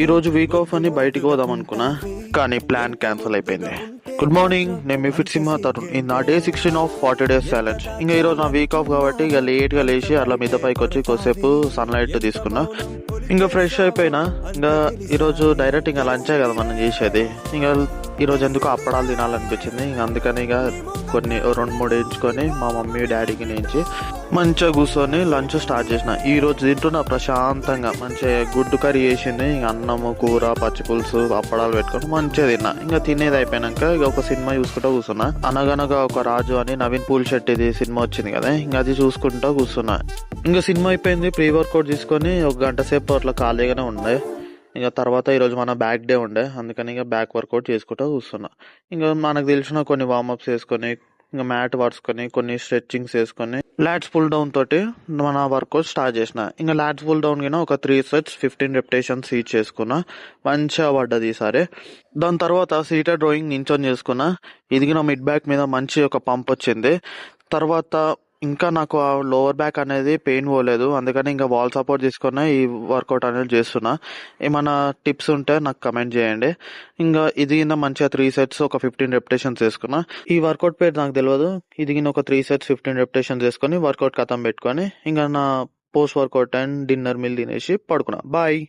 ఈ రోజు week off అని బయటికి పోదాం అనుకున్నా, కానీ ప్లాన్ క్యాన్సిల్ అయిపోయింది. గుడ్ మార్నింగ్, నేను మీ ఫిట్ సింహ తరుణ్. ఇది నా డే 16 ఆఫ్ 40 days ఛాలెంజ్. ఇంకా ఈరోజు నా వీక్ ఆఫ్ కాబట్టి ఇక లేట్గా లేచి అట్లా మిద్ద పైకి వచ్చి కొద్దిసేపు సన్లైట్ తీసుకున్నా. ఇంకా ఫ్రెష్ అయిపోయినా. ఇంకా ఈరోజు డైరెక్ట్ ఇంకా లంచే కదా మనం చేసేది. ఇంకా ఈరోజు ఎందుకు అప్పడాలు తినాలనిపించింది. ఇంకా అందుకని ఇక కొన్ని 2-3 వేయించుకొని మా మమ్మీ డాడీకి నేంచి మంచిగా కూర్చొని లంచ్ స్టార్ట్ చేసిన. ఈ రోజు తింటున్నా ప్రశాంతంగా. మంచిగా గుడ్డు కర్రీ చేసింది. ఇంకా అన్నము, కూర, పచ్చి పులుసు, అప్పడాలు పెట్టుకొని మంచిగా తిన్నా. ఇంకా తినేది అయిపోయినాక ఇక ఒక సినిమా చూసుకుంటూ కూర్చున్నా. అనగనగా ఒక రాజు అని నవీన్ పూలిశెట్టిది సినిమా వచ్చింది కదా, ఇంకా అది చూసుకుంటూ కూర్చున్నా. ఇంకా సినిమా అయిపోయింది. ప్రీ వర్కౌట్ తీసుకొని 1 గంట సేపు అట్లా ఖాళీగానే ఉండే. ఇంకా తర్వాత ఈరోజు మన బ్యాక్ డే ఉండే, అందుకని ఇక బ్యాక్ వర్కౌట్ చేసుకుంటూ కూర్చున్నా. ఇంకా మనకు తెలిసిన కొన్ని వార్మప్స్ వేసుకొని, ఇంకా మ్యాట్ పరుచుకొని, కొన్ని స్ట్రెచ్చింగ్స్ వేసుకొని, లాట్స్ పుల్ డౌన్ తోటి మన వర్కౌట్ స్టార్ట్ చేసిన. ఇంకా లాట్స్ పుల్ డౌన్ కింద ఒక 3 sets 15 repetitions ఈచ్ చేసుకున్నా. మంచిగా పడ్డది ఈసారి. దాని తర్వాత సీటెడ్ రోయింగ్ నించొని చేసుకున్నా. ఇదిగిన మిడ్ బ్యాక్ మీద మంచి ఒక పంప్ వచ్చింది. తర్వాత ఇంకా నాకు ఆ లోవర్ బ్యాక్ అనేది పెయిన్ పోలేదు, అందుకని ఇంకా వాల్ సపోర్ట్ తీసుకుని ఈ వర్కౌట్ అనేది చేస్తున్నా. ఏమైనా టిప్స్ ఉంటే నాకు కమెంట్ చేయండి. ఇంకా ఇది మంచిగా 3 sets ఒక 15 repetitions వేసుకున్నా. ఈ వర్కౌట్ పేరు నాకు తెలియదు. ఇది ఒక 3 sets 15 repetitions వేసుకొని వర్కౌట్ ఖతం పెట్టుకొని ఇంకా నా post workout and dinner meal తినేసి పడుకున్నా. బాయ్.